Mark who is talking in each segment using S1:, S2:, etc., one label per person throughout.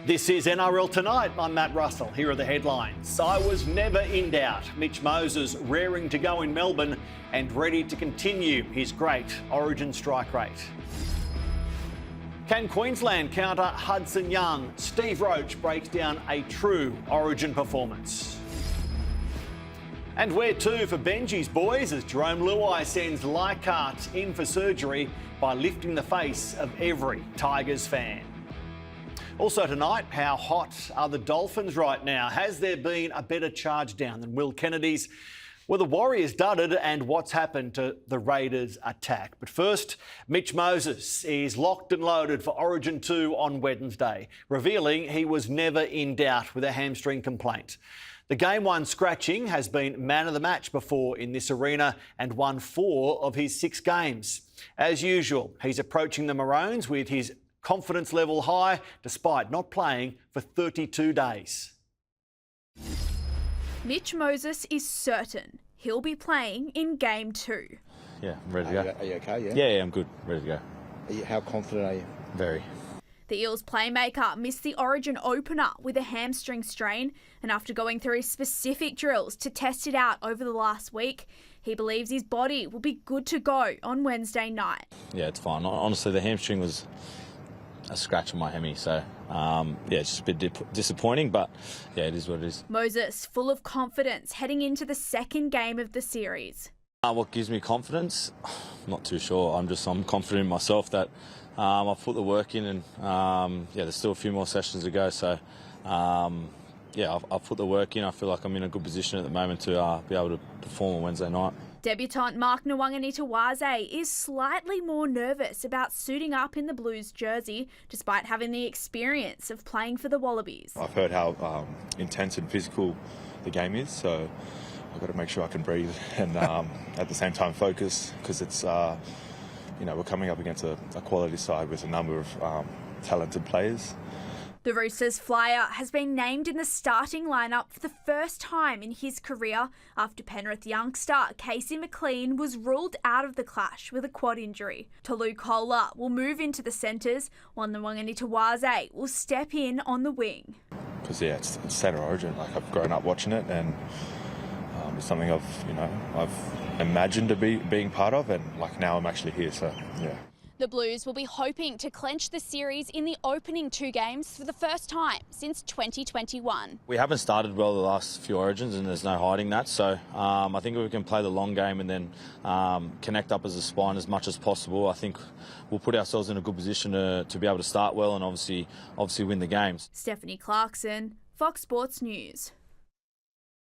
S1: This is NRL Tonight. I'm Matt Russell. Here are the headlines. I was never in doubt. Mitch Moses raring to go in Melbourne and ready to continue his great Origin strike rate. Can Queensland counter Hudson Young? Steve Roach breaks down a true Origin performance. And where to for Benji's boys as Jerome Luai sends Leichhardt in for surgery by lifting the face of every Tigers fan. Also tonight, how hot are the Dolphins right now? Has there been a better charge down than Will Kennedy's? Were the Warriors dudded, and what's happened to the Raiders' attack? But first, Mitch Moses is locked and loaded for Origin 2 on Wednesday, revealing he was never in doubt with a hamstring complaint. The Game 1 scratching has been man of the match before in this arena and won 4 of his 6 games. As usual, he's approaching the Maroons with his confidence level high, despite not playing for 32 days.
S2: Mitch Moses is certain he'll be playing in Game 2.
S3: Yeah, I'm ready to go.
S4: Are you okay,
S3: Yeah, I'm good. Ready to go.
S4: How confident are you?
S3: Very.
S2: The Eels playmaker missed the Origin opener with a hamstring strain, and after going through specific drills to test it out over the last week, he believes his body will be good to go on Wednesday night.
S3: Yeah, it's fine. Honestly, the hamstring was a scratch on my hemi, so it's just a bit disappointing, but yeah, it is what it is.
S2: Moses full of confidence heading into the second game of the series.
S3: What gives me confidence? I'm not too sure. I'm confident in myself that I've put the work in, and there's still a few more sessions to go. So I've put the work in. I feel like I'm in a good position at the moment to be able to perform on Wednesday night.
S2: Debutant Mark Nwanganitawaze is slightly more nervous about suiting up in the Blues jersey, despite having the experience of playing for the Wallabies.
S5: I've heard how intense and physical the game is, so I've got to make sure I can breathe and at the same time focus, because it's we're coming up against a quality side with a number of talented players.
S2: The Roosters flyer has been named in the starting lineup for the first time in his career after Penrith youngster Casey McLean was ruled out of the clash with a quad injury. Tolu Kola will move into the centres, while Nwanganitawaze will step in on the wing.
S5: Because it's centre Origin. Like, I've grown up watching it, and it's something I've imagined to be being part of, and now I'm actually here. So yeah.
S6: The Blues will be hoping to clench the series in the opening 2 games for the first time since 2021.
S3: We haven't started well the last few Origins, and there's no hiding that. So I think if we can play the long game and then connect up as a spine as much as possible, I think we'll put ourselves in a good position to be able to start well and obviously win the games.
S2: Stephanie Clarkson, Fox Sports News.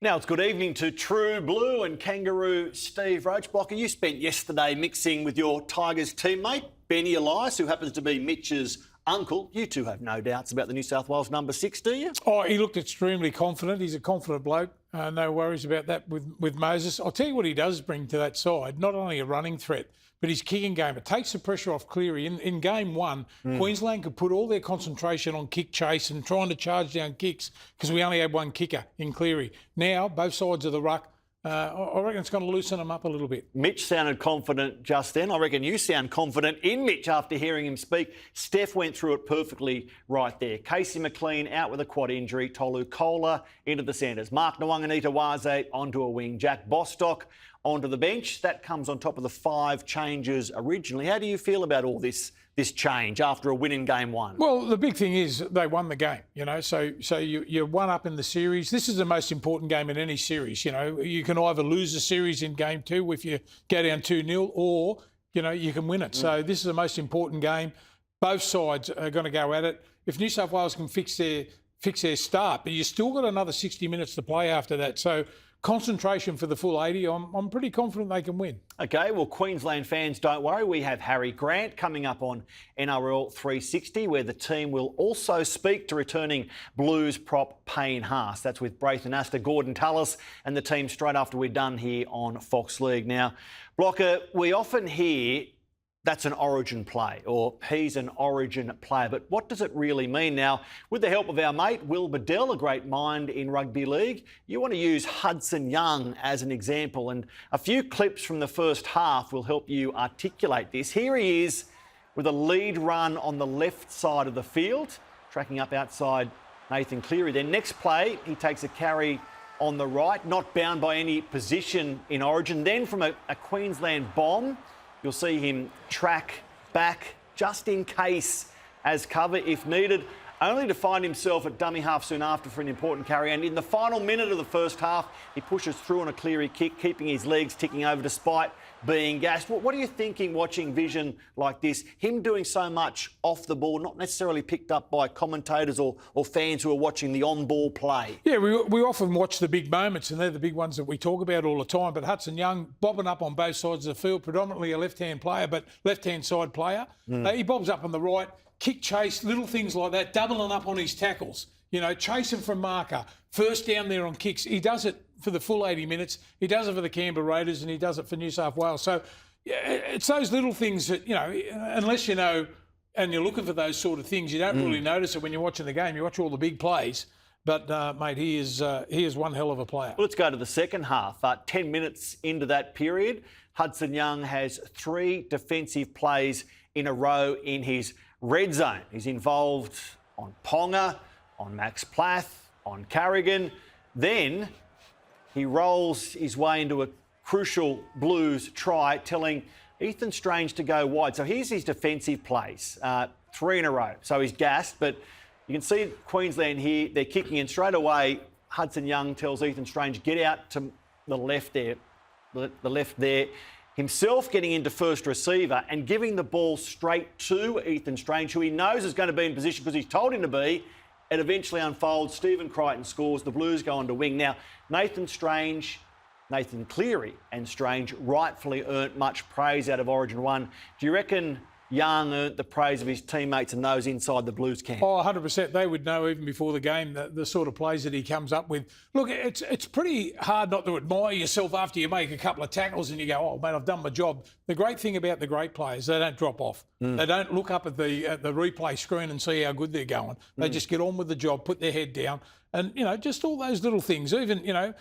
S1: Now it's good evening to True Blue and Kangaroo Steve Roach. Blocker, you spent yesterday mixing with your Tigers teammate, Benny Elias, who happens to be Mitch's uncle. You two have no doubts about the New South Wales number 6, do you?
S7: Oh, he looked extremely confident. He's a confident bloke. No worries about that with Moses. I'll tell you what he does bring to that side, not only a running threat, but his kicking game. It takes the pressure off Cleary. In Game 1, Queensland could put all their concentration on kick chase and trying to charge down kicks because we only had one kicker in Cleary. Now, both sides of the ruck, I reckon it's going to loosen them up a little bit.
S1: Mitch sounded confident just then. I reckon you sound confident in Mitch after hearing him speak. Steph went through it perfectly right there. Casey McLean out with a quad injury. Tolu Kola into the centres. Mark Nwanganitawaze onto a wing. Jack Bostock onto the bench. That comes on top of the 5 changes originally. How do you feel about all this change after a win in Game 1?
S7: Well, the big thing is they won the game, so you're 1 up in the series. This is the most important game in any series. You can either lose the series in Game 2 if you go down 2-0, or, you can win it. So this is the most important game. Both sides are going to go at it. If New South Wales can fix their start, but you still got another 60 minutes to play after that. So concentration for the full 80, I'm pretty confident they can win.
S1: OK, well, Queensland fans, don't worry. We have Harry Grant coming up on NRL 360, where the team will also speak to returning Blues prop Payne Haas. That's with Braithen Astor, Gordon Tallis and the team straight after we're done here on Fox League. Now, Blocker, we often hear that's an Origin play, or he's an Origin player. But what does it really mean? Now, with the help of our mate, Will Bedell, a great mind in rugby league, you want to use Hudson Young as an example. And a few clips from the first half will help you articulate this. Here he is with a lead run on the left side of the field. tracking up outside Nathan Cleary. Then next play, he takes a carry on the right, not bound by any position in Origin. Then from a Queensland bomb, you'll see him track back just in case as cover if needed, only to find himself at dummy half soon after for an important carry. And in the final minute of the first half, he pushes through on a Cleary kick, keeping his legs ticking over despite being gassed. What are you thinking watching vision like this? Him doing so much off the ball, not necessarily picked up by commentators or fans who are watching the on-ball play. Yeah,
S7: we often watch the big moments, and they're the big ones that we talk about all the time. But Hudson Young bobbing up on both sides of the field, predominantly a left-hand player, but left-hand side player. He bobs up on the right, kick chase, little things like that, doubling up on his tackles. You know, chasing from marker, first down there on kicks. He does it for the full 80 minutes. He does it for the Canberra Raiders and he does it for New South Wales. So it's those little things that, you know, unless you know and you're looking for those sort of things, you don't really notice it when you're watching the game. You watch all the big plays. But, mate, he is one hell of a player.
S1: Well, let's go to the second half. 10 minutes into that period, Hudson Young has 3 defensive plays in a row in his red zone. He's involved on Ponga, on Max Plath, on Carrigan. Then he rolls his way into a crucial Blues try, telling Ethan Strange to go wide. So here's his defensive plays, 3 in a row. So he's gassed, but you can see Queensland here, they're kicking in straight away. Hudson Young tells Ethan Strange, get out to the left there, himself getting into first receiver and giving the ball straight to Ethan Strange, who he knows is going to be in position because he's told him to be. It eventually unfolds. Stephen Crichton scores. The Blues go on to wing. Now, Nathan Cleary and Strange rightfully earned much praise out of Origin 1. Do you reckon Young earned the praise of his teammates and those inside the Blues camp?
S7: Oh, 100%. They would know even before the game the sort of plays that he comes up with. Look, it's pretty hard not to admire yourself after you make a couple of tackles and you go, oh, mate, I've done my job. The great thing about the great players, they don't drop off. They don't look up at the replay screen and see how good they're going. They just get on with the job, put their head down. And, you know, just all those little things. Even, you know,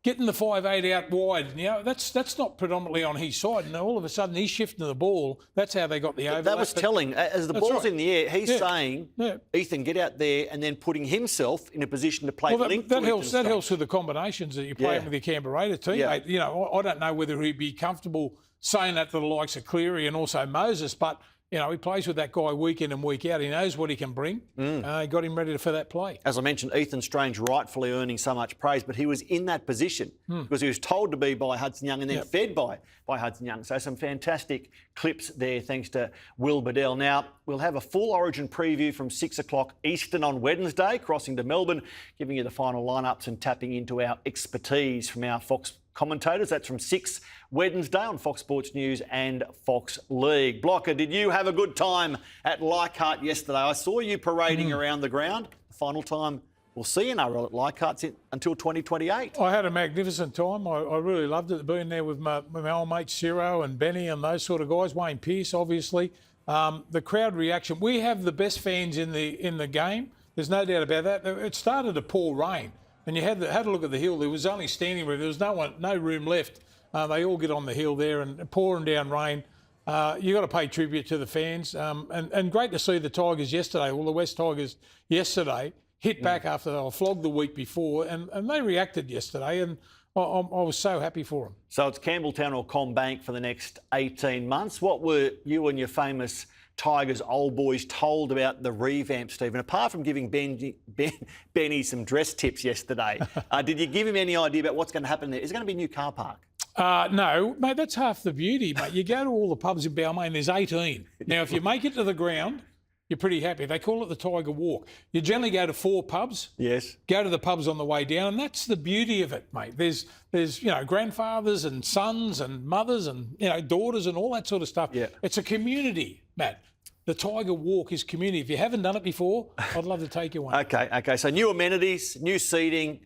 S7: getting the 5'8" out wide, you know, that's not predominantly on his side. And all of a sudden he's shifting the ball. That's how they got the overlap.
S1: That was telling. As the ball's in the air, he's saying, Ethan, get out there, and then putting himself in a position to play link.
S7: That helps with the combinations that you're playing with your Canberra Raiders teammate. You know, I don't know whether he'd be comfortable saying that to the likes of Cleary and also Moses, but you know, he plays with that guy week in and week out. He knows what he can bring. Got him ready for that play.
S1: As I mentioned, Ethan Strange rightfully earning so much praise, but he was in that position because he was told to be by Hudson Young and then fed by Hudson Young. So some fantastic clips there thanks to Will Bedell. Now, we'll have a full Origin preview from 6 o'clock Eastern on Wednesday, crossing to Melbourne, giving you the final lineups and tapping into our expertise from our Fox commentators. That's from 6 Wednesday on Fox Sports News and Fox League. Blocker, did you have a good time at Leichhardt yesterday? I saw you parading around the ground. The final time we'll see NRL at Leichhardt until 2028.
S7: I had a magnificent time. I really loved it, being there with my old mate Ciro and Benny and those sort of guys. Wayne Pearce, obviously. The crowd reaction. We have the best fans in the game. There's no doubt about that. It started to pour rain. And you had a look at the hill. There was only standing room. There was no room left. They all get on the hill there and pouring down rain. You got to pay tribute to the fans. And great to see the Tigers yesterday. Well, the West Tigers yesterday hit back after they were flogged the week before, and they reacted yesterday. And I was so happy for them. So
S1: it's Campbelltown or CommBank for the next 18 months. What were you and your famous Tigers old boys told about the revamp, Stephen? Apart from giving Benny some dress tips yesterday, did you give him any idea about what's going to happen there? Is there going to be a new car park?
S7: No, mate, that's half the beauty, mate. You go to all the pubs in Balmain, there's 18. Now, if you make it to the ground, you're pretty happy. They call it the Tiger Walk. You generally go to 4 pubs.
S1: Yes.
S7: Go to the pubs on the way down, and that's the beauty of it, mate. There's you know, grandfathers and sons and mothers and, you know, daughters and all that sort of stuff.
S1: Yeah.
S7: It's a community, Matt. The Tiger Walk is community. If you haven't done it before, I'd love to take you one.
S1: Okay. So new amenities, new seating,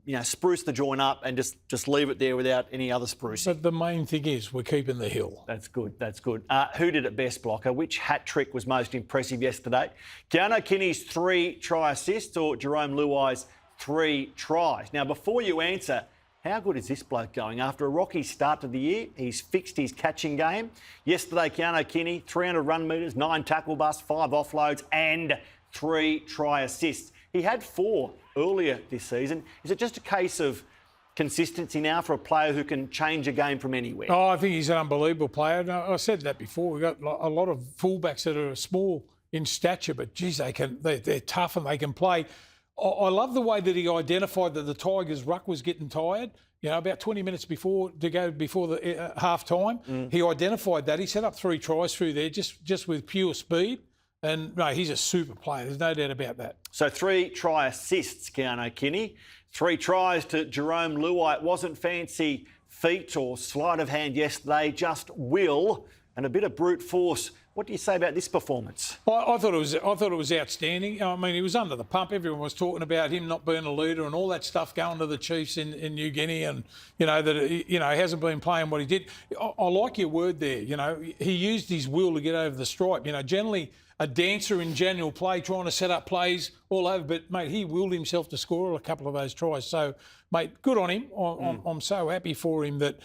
S1: you know, spruce the joint up and just leave it there without any other sprucing.
S7: But the main thing is we're keeping the hill.
S1: That's good. Who did it best, Blocker? Which hat trick was most impressive yesterday? Keano Kinney's 3 try assists or Jerome Luai's 3 tries? Now, before you answer, how good is this bloke going? After a rocky start to the year, he's fixed his catching game. Yesterday, Keano Kinney, 300 run metres, 9 tackle busts, 5 offloads and 3 try assists. He had 4 earlier this season. Is it just a case of consistency now for a player who can change a game from anywhere?
S7: Oh, I think he's an unbelievable player. I said that before. We've got a lot of fullbacks that are small in stature, but geez, they're tough and they can play. I love the way that he identified that the Tigers' ruck was getting tired. You know, about 20 minutes before the half time, he identified that. He set up 3 tries through there just with pure speed. And no, he's a super player. There's no doubt about that.
S1: So 3 try assists, Keano Kinney. 3 tries to Jerome Luai. It wasn't fancy feet or sleight of hand yesterday, just will and a bit of brute force. What do you say about this performance?
S7: I thought it was outstanding. I mean, he was under the pump. Everyone was talking about him not being a leader and all that stuff going to the Chiefs in New Guinea, and he hasn't been playing what he did. I like your word there. He used his will to get over the stripe. Generally a dancer in general play, trying to set up plays all over, but mate, he willed himself to score a couple of those tries. So, mate, good on him. I'm so happy for him that,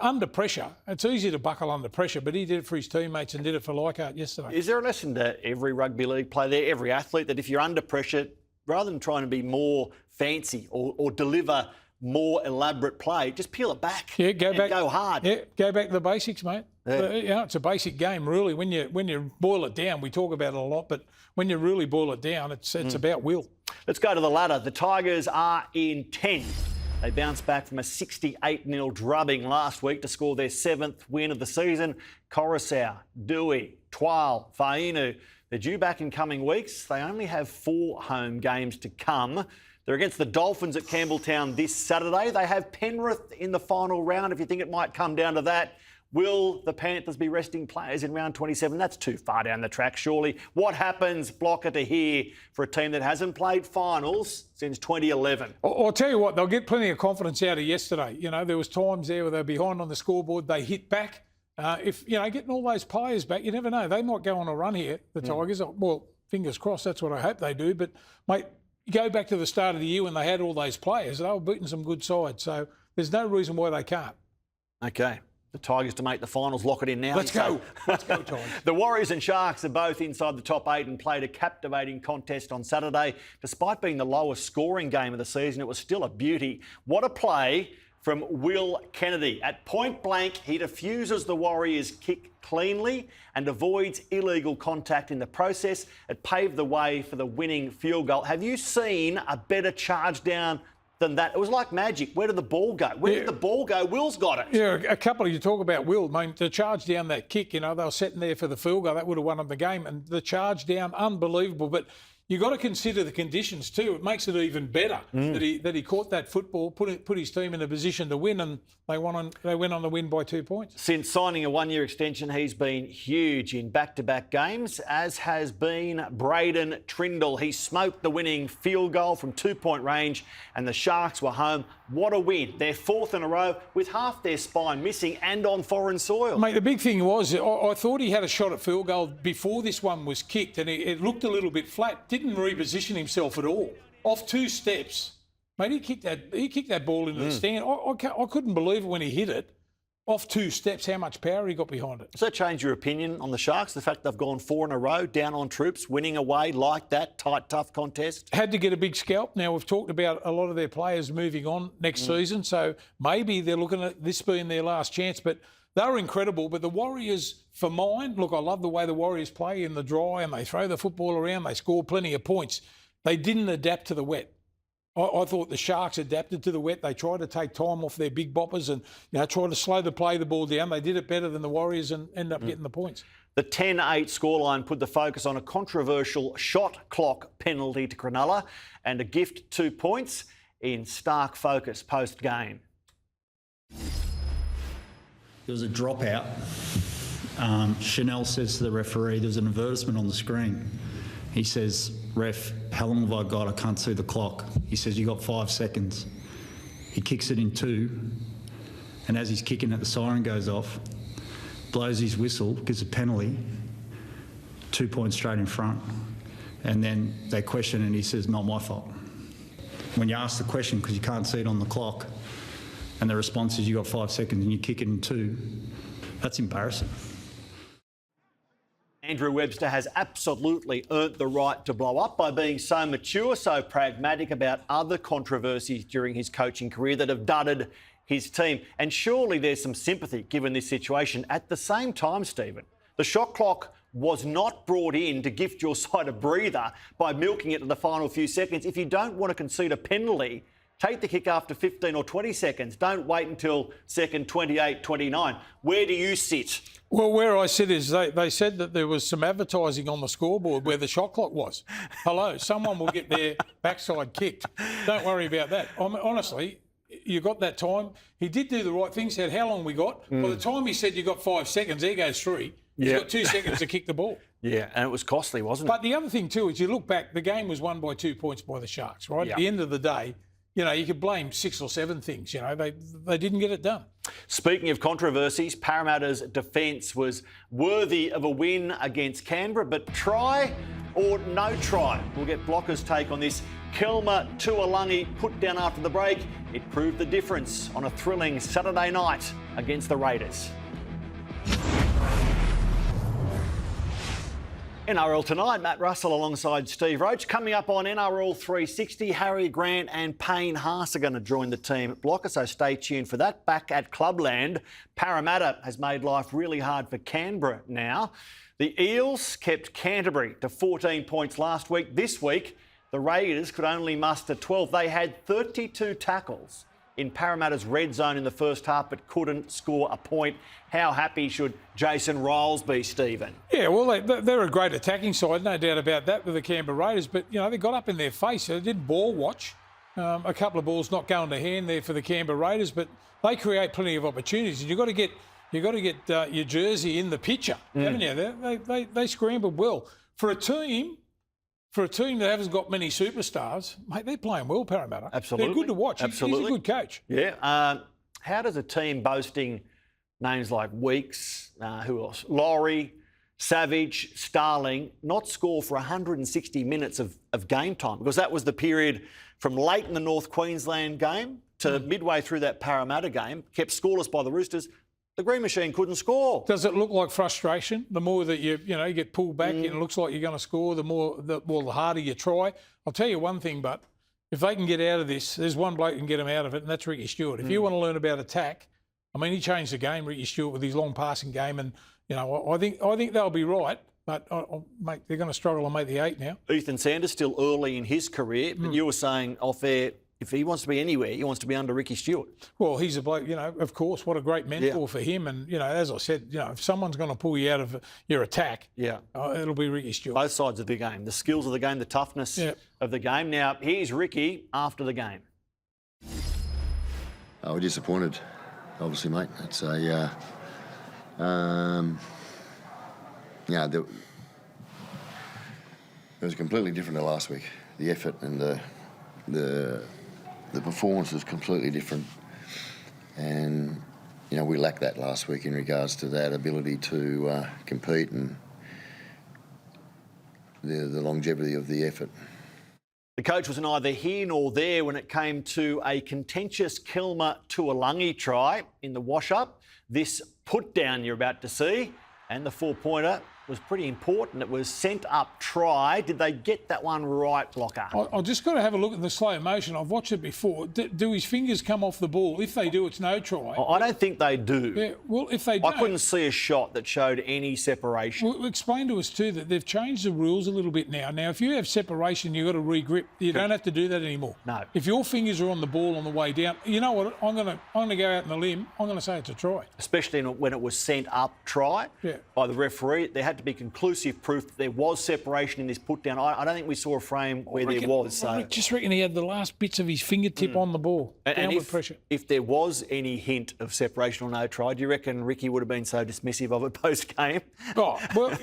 S7: under pressure, it's easy to buckle under pressure, but he did it for his teammates and did it for Leichhardt yesterday.
S1: Is there a lesson to every rugby league player there, every athlete, that if you're under pressure, rather than trying to be more fancy or deliver more elaborate play, just peel it back.
S7: Yeah, go
S1: hard.
S7: Yeah, go back to the basics, mate.
S1: Yeah.
S7: It's a basic game, really. When you boil it down, we talk about it a lot, but when you really boil it down, it's about will.
S1: Let's go to the ladder. The Tigers are in 10th. They bounced back from a 68-0 drubbing last week to score their 7th win of the season. Coruscant, Dewey, Twal, Fainu, they're due back in coming weeks. They only have 4 home games to come. They're against the Dolphins at Campbelltown this Saturday. They have Penrith in the final round, if you think it might come down to that. Will the Panthers be resting players in round 27? That's too far down the track, surely. What happens, Blocker, to here for a team that hasn't played finals since 2011?
S7: I'll tell you what, they'll get plenty of confidence out of yesterday. There was times there where they were behind on the scoreboard, they hit back. Getting all those players back, you never know. They might go on a run here, the Tigers. Well, fingers crossed, that's what I hope they do. But, mate, you go back to the start of the year when they had all those players, they were beating some good sides. So there's no reason why they can't.
S1: Okay. The Tigers to make the finals, lock it in now.
S7: Let's go. Let's go, Tigers.
S1: The Warriors and Sharks are both inside the top 8 and played a captivating contest on Saturday. Despite being the lowest scoring game of the season, it was still a beauty. What a play from Will Kennedy. At point blank, he defuses the Warriors' kick cleanly and avoids illegal contact in the process. It paved the way for the winning field goal. Have you seen a better charge down than that? It was like magic. Where did the ball go? Where did the ball go? Will's got it.
S7: Yeah, a couple of you talk about Will. I mean, the charge down that kick, they were sitting there for the field goal. That would have won them the game. And the charge down, unbelievable. But you've got to consider the conditions too. It makes it even better that he caught that football, put his team in a position to win, and they went on to win by 2 points.
S1: Since signing a 1-year extension, he's been huge in back-to-back games, as has been Braden Trindle. He smoked the winning field goal from 2-point range, and the Sharks were home. What a win. They're 4th in a row with half their spine missing and on foreign soil.
S7: Mate, the big thing was, I thought he had a shot at field goal before this one was kicked, and it looked a little bit flat. Didn't reposition himself at all. Off 2 steps. Mate, he kicked that ball into the stand. I couldn't believe it when he hit it. Off 2 steps, how much power he got behind it.
S1: Does that change your opinion on the Sharks? The fact they've gone 4 in a row, down on troops, winning away like that, tight, tough contest?
S7: Had to get a big scalp. Now, we've talked about a lot of their players moving on next season, so maybe they're looking at this being their last chance, but they were incredible. But the Warriors, for mine, look, I love the way the Warriors play in the dry and they throw the football around. They score plenty of points. They didn't adapt to the wet. I thought the Sharks adapted to the wet. They tried to take time off their big boppers and try to slow the ball down. They did it better than the Warriors and ended up getting the points.
S1: The 10-8 scoreline put the focus on a controversial shot clock penalty to Cronulla and a gift 2 points in stark focus post-game.
S4: There was a dropout. Chanel says to the referee, there's an advertisement on the screen. He says, "Ref, how long have I got? I can't see the clock." He says, "You got 5 seconds." He kicks it in 2, and as he's kicking it, the siren goes off, blows his whistle, gives a penalty, 2 points straight in front. And then they question and he says, "Not my fault." When you ask the question, because you can't see it on the clock, and the response is, "You got 5 seconds," and you kick it in 2, that's embarrassing.
S1: Andrew Webster has absolutely earned the right to blow up by being so mature, so pragmatic about other controversies during his coaching career that have dudded his team. And surely there's some sympathy given this situation. At the same time, Stephen, the shot clock was not brought in to gift your side a breather by milking it in the final few seconds. If you don't want to concede a penalty, take the kick after 15 or 20 seconds. Don't wait until second 28, 29. Where do you sit?
S7: Well, where I sit is they said that there was some advertising on the scoreboard where the shot clock was. Hello, someone will get their backside kicked. Don't worry about that. Honestly, you got that time. He did do the right thing, said how long we got. By the time he said you got 5 seconds, there goes 3. He's got 2 seconds to kick the ball.
S1: Yeah, and it was costly, wasn't it?
S7: But the other thing too is you look back, the game was won by 2 points by the Sharks, right? At the end of the day, you know, you could blame 6 or 7 things. You know, they didn't get it done.
S1: Speaking of controversies, Parramatta's defence was worthy of a win against Canberra, but try or no try? We'll get Blocker's take on this. Kelma Tuolangi put down after the break. It proved the difference on a thrilling Saturday night against the Raiders. NRL Tonight, Matt Russell alongside Steve Roach. Coming up on NRL 360, Harry Grant and Payne Haas are going to join the team at Blocker, so stay tuned for that. Back at Clubland, Parramatta has made life really hard for Canberra now. The Eels kept Canterbury to 14 points last week. This week, the Raiders could only muster 12. They had 32 tackles in Parramatta's red zone in the first half, but couldn't score a point. How happy should Jason Riles be, Stephen? Yeah,
S7: well, they're a great attacking side, no doubt about that, with the Canberra Raiders. But, you know, they got up in their face. They did ball watch. A couple of balls not going to hand there for the Canberra Raiders, but they create plenty of opportunities. And you've got to get your jersey in the picture, haven't you? They scrambled well. For a team that hasn't got many superstars, mate, they're playing well, Parramatta.
S1: Absolutely.
S7: They're good to watch.
S1: Absolutely.
S7: He's a good coach.
S1: Yeah. How does a team boasting names like Weeks, who else? Laurie, Savage, Starling, not score for 160 minutes of game time? Because that was the period from late in the North Queensland game to midway through that Parramatta game, kept scoreless by the Roosters. The Green Machine couldn't score.
S7: Does it look like frustration? The more that you get pulled back and it looks like you're going to score, the harder you try. I'll tell you one thing, but if they can get out of this, there's one bloke who can get them out of it, and that's Ricky Stewart. If you want to learn about attack, I mean, he changed the game, Ricky Stewart, with his long passing game, and I think they'll be right. But mate, they're going to struggle to make the 8 now. Ethan
S1: Sanders still early in his career, but you were saying off air, if he wants to be anywhere, he wants to be under Ricky Stewart.
S7: Well, he's a bloke, of course, what a great mentor for him. And, as I said, if someone's going to pull you out of your attack, it'll be Ricky Stewart.
S1: Both sides of the game, the skills of the game, the toughness of the game. Now, here's Ricky after the game.
S8: We're disappointed, obviously, mate. It's a... it was completely different to last week. The effort and the performance was completely different, and we lacked that last week in regards to that ability to compete and the longevity of the effort.
S1: The coach was neither here nor there when it came to a contentious Kelma Tuolangi try in the wash-up. This put-down you're about to see, and the 4-pointer was pretty important. It was sent up try. Did they get that one right, Blocker?
S7: I've just got to have a look at the slow motion. I've watched it before. Do his fingers come off the ball? If they do, it's no try.
S1: I don't think they do.
S7: Yeah, well, if they don't...
S1: I couldn't see a shot that showed any separation.
S7: Well, explain to us too that they've changed the rules a little bit now. Now, if you have separation, you've got to re-grip. You don't have to do that anymore.
S1: No.
S7: If your fingers are on the ball on the way down, you know what? I'm going to go out on the limb. I'm going to say it's a try.
S1: Especially when it was sent up try by the referee. There had to be conclusive proof that there was separation in this put-down. I don't think we saw a frame where there was. So.
S7: I just reckon he had the last bits of his fingertip on the ball.
S1: And
S7: pressure.
S1: If there was any hint of separation or no try, do you reckon Ricky would have been so dismissive of it post-game?
S7: Oh, well,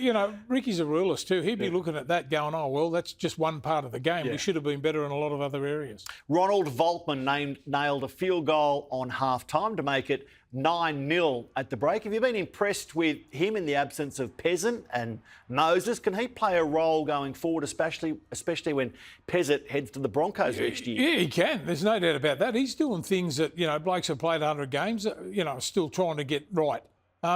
S7: Ricky's a realist too. He'd be looking at that going, oh, well, that's just one part of the game. We should have been better in a lot of other areas.
S1: Ronald Volkman nailed a field goal on half-time to make it 9-0 at the break. Have you been impressed with him in the absence of Peasant and Moses? Can he play a role going forward, especially when Peasant heads to the Broncos next year?
S7: Yeah, he can. There's no doubt about that. He's doing things that, blokes have played 100 games, still trying to get right.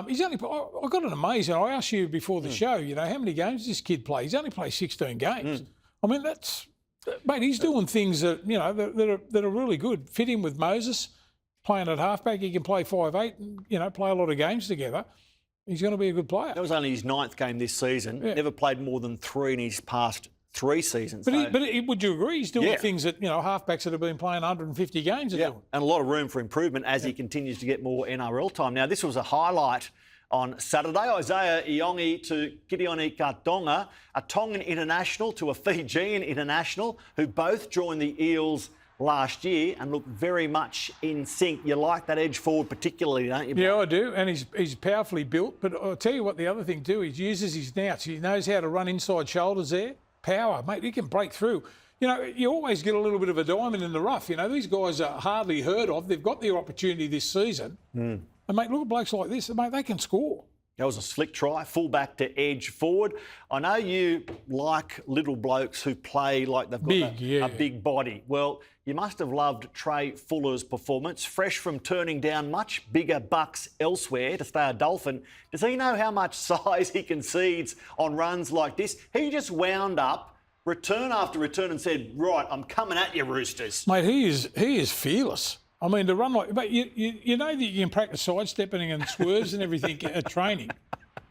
S7: He's only. I got an amazing. I asked you before the show. You know, how many games does this kid play? He's only played 16 games. I mean, mate. He's doing things that that are really good. Fit in with Moses, playing at halfback. He can play 5'8", and play a lot of games together. He's going to be a good player.
S1: That was only his 9th game this season.
S7: Yeah.
S1: Never played more than 3 in his past 3 seasons.
S7: But would you agree he's doing things that halfbacks that have been playing 150 games are doing?
S1: And a lot of room for improvement as he continues to get more NRL time. Now, this was a highlight on Saturday. Isaiah Iongi to Gideoni Kartonga, a Tongan international to a Fijian international, who both joined the Eels last year and look very much in sync. You like that edge forward particularly, don't you?
S7: Yeah, I do. And he's powerfully built. But I'll tell you what, the other thing too, he uses his snouts. He knows how to run inside shoulders there. Power, mate, he can break through. You always get a little bit of a diamond in the rough. These guys are hardly heard of. They've got their opportunity this season. And, mate, look at blokes like this. Mate, they can score.
S1: That was a slick try, fullback to edge forward. I know you like little blokes who play like they've got a big body. Well, you must have loved Trey Fuller's performance. Fresh from turning down much bigger bucks elsewhere to stay a Dolphin, does he know how much size he concedes on runs like this? He just wound up, return after return, and said, right, I'm coming at you, Roosters.
S7: Mate, he is fearless. I mean, to run like... But you know that you can practice sidestepping and swerves and everything at training.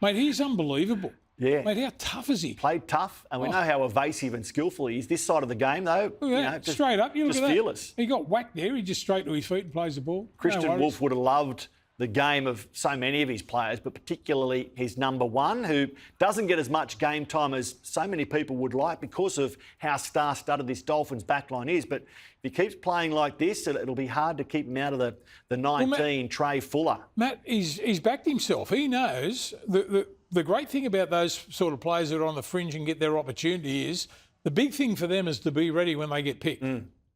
S7: Mate, he's unbelievable.
S1: Yeah.
S7: Mate, how tough is he?
S1: Played tough, and we know how evasive and skillful he is. This side of the game, though,
S7: straight up. You look
S1: just
S7: at that.
S1: fearless.
S7: He got whacked there. He just straight to his feet and plays the ball.
S1: Christian Wolf would have loved the game of so many of his players, but particularly his number one, who doesn't get as much game time as so many people would like because of how star-studded this Dolphins backline is. But if he keeps playing like this, it'll be hard to keep him out of the 19, Matt, Trey Fuller.
S7: Matt, he's backed himself. He knows the great thing about those sort of players that are on the fringe and get their opportunity is the big thing for them is to be ready when they get picked.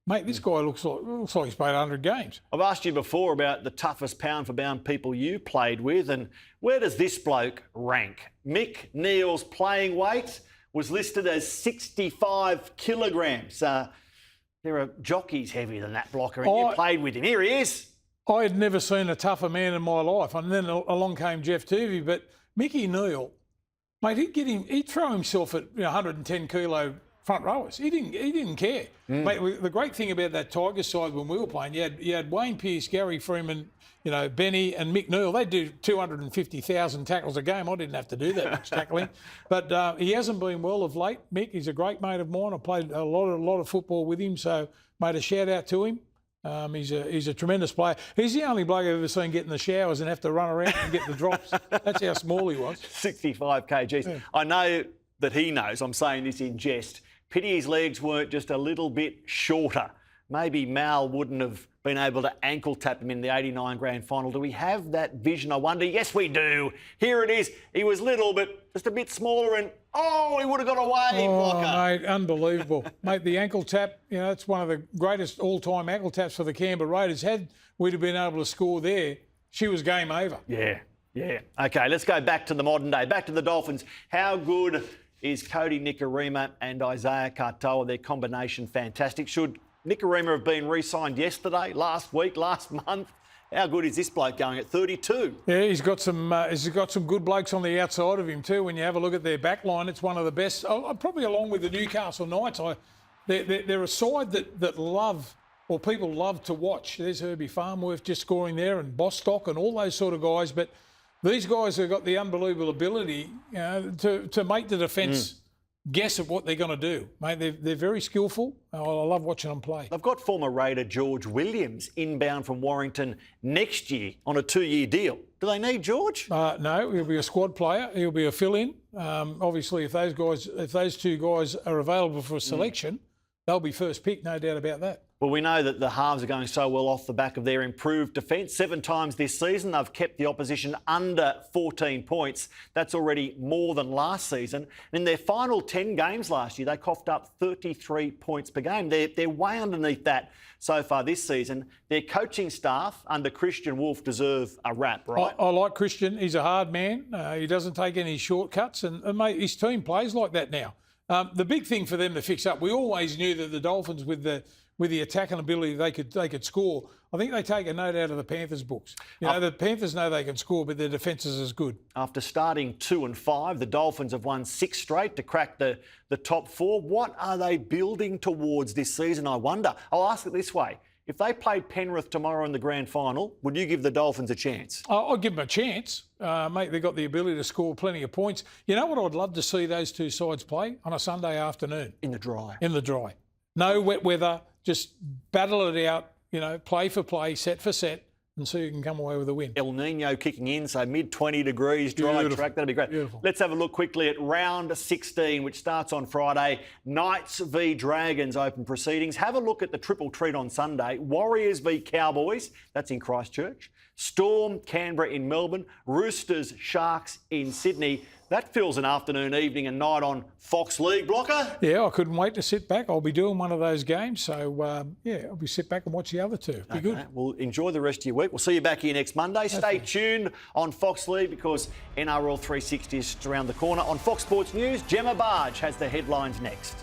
S7: Mate, this guy looks like he's played 100 games.
S1: I've asked you before about the toughest pound-for-pound people you played with, and where does this bloke rank? Mick Neal's playing weight was listed as 65 kilograms. There are jockeys heavier than that blocker, and you played with him. Here he is.
S7: I had never seen a tougher man in my life, and then along came Jeff Tuvey, but Mickey Neal, mate, he'd throw himself at 110 kilo front rowers. He didn't care. Mate, the great thing about that Tigers side when we were playing, you had Wayne Pearce, Gary Freeman, Benny and Mick Neal. They do 250,000 tackles a game. I didn't have to do that much tackling. But he hasn't been well of late. Mick, he's a great mate of mine. I played a lot of football with him, so made a shout out to him. He's a tremendous player. He's the only bloke I've ever seen get in the showers and have to run around and get the drops. That's how small he was.
S1: 65 kgs. Yeah. I know that he knows, I'm saying this in jest, pity his legs weren't just a little bit shorter. Maybe Mal wouldn't have been able to ankle tap him in the 89 grand final. Do we have that vision, I wonder? Yes, we do. Here it is. He was little, but just a bit smaller, and he would have got away, blocker.
S7: Mate, unbelievable. Mate, the ankle tap, it's one of the greatest all-time ankle taps for the Canberra Raiders. Had we'd have been able to score there, she was game over.
S1: Yeah. Okay, let's go back to the modern day, back to the Dolphins. How good is Cody Nikorima and Isaiah Katoa? Their combination fantastic. Should Nikorima have been re-signed yesterday, last week, last month? How good is this bloke going at 32? Yeah,
S7: he's got some good blokes on the outside of him too. When you have a look at their back line, it's one of the best. Probably along with the Newcastle Knights. They're a side that love, or people love to watch. There's Herbie Farmworth just scoring there, and Bostock and all those sort of guys. But these guys have got the unbelievable ability to make the defence guess at what they're going to do. Mate, they're very skillful. I love watching them play.
S1: They've got former Raider George Williams inbound from Warrington next year on a 2-year deal. Do they need George?
S7: No, he'll be a squad player. He'll be a fill-in. Obviously, if those two guys are available for a selection, they'll be first pick, no doubt about that.
S1: Well, we know that the halves are going so well off the back of their improved defence. 7 times this season, they've kept the opposition under 14 points. That's already more than last season. And in their final 10 games last year, they coughed up 33 points per game. They're way underneath that so far this season. Their coaching staff under Christian Wolf deserve a rap, right?
S7: I like Christian. He's a hard man. He doesn't take any shortcuts. And mate, his team plays like that now. The big thing for them to fix up, we always knew that the Dolphins with with the attacking ability they could score, I think they take a note out of the Panthers' books. The Panthers know they can score, but their defence is as good.
S1: After starting 2-5, the Dolphins have won 6 straight to crack the top 4. What are they building towards this season, I wonder? I'll ask it this way. If they played Penrith tomorrow in the grand final, would you give the Dolphins a chance?
S7: I'll give them a chance. Mate, they've got the ability to score plenty of points. You know what I'd love to see those two sides play? On a Sunday afternoon.
S1: In the dry.
S7: In the dry. No wet weather, just battle it out, play for play, set for set, and see who can come away with a win.
S1: El Nino kicking in, so mid-20 degrees, dry track. That'd be great.
S7: Beautiful.
S1: Let's have a look quickly at round 16, which starts on Friday. Knights v Dragons open proceedings. Have a look at the triple treat on Sunday. Warriors v Cowboys. That's in Christchurch. Storm, Canberra in Melbourne. Roosters, Sharks in Sydney. That fills an afternoon, evening and night on Fox League, Blocker.
S7: Yeah, I couldn't wait to sit back. I'll be doing one of those games. So, I'll be sit back and watch the other two. Be good.
S1: Well, enjoy the rest of your week. We'll see you back here next Monday. Stay tuned on Fox League because NRL 360 is around the corner. On Fox Sports News, Gemma Barge has the headlines next.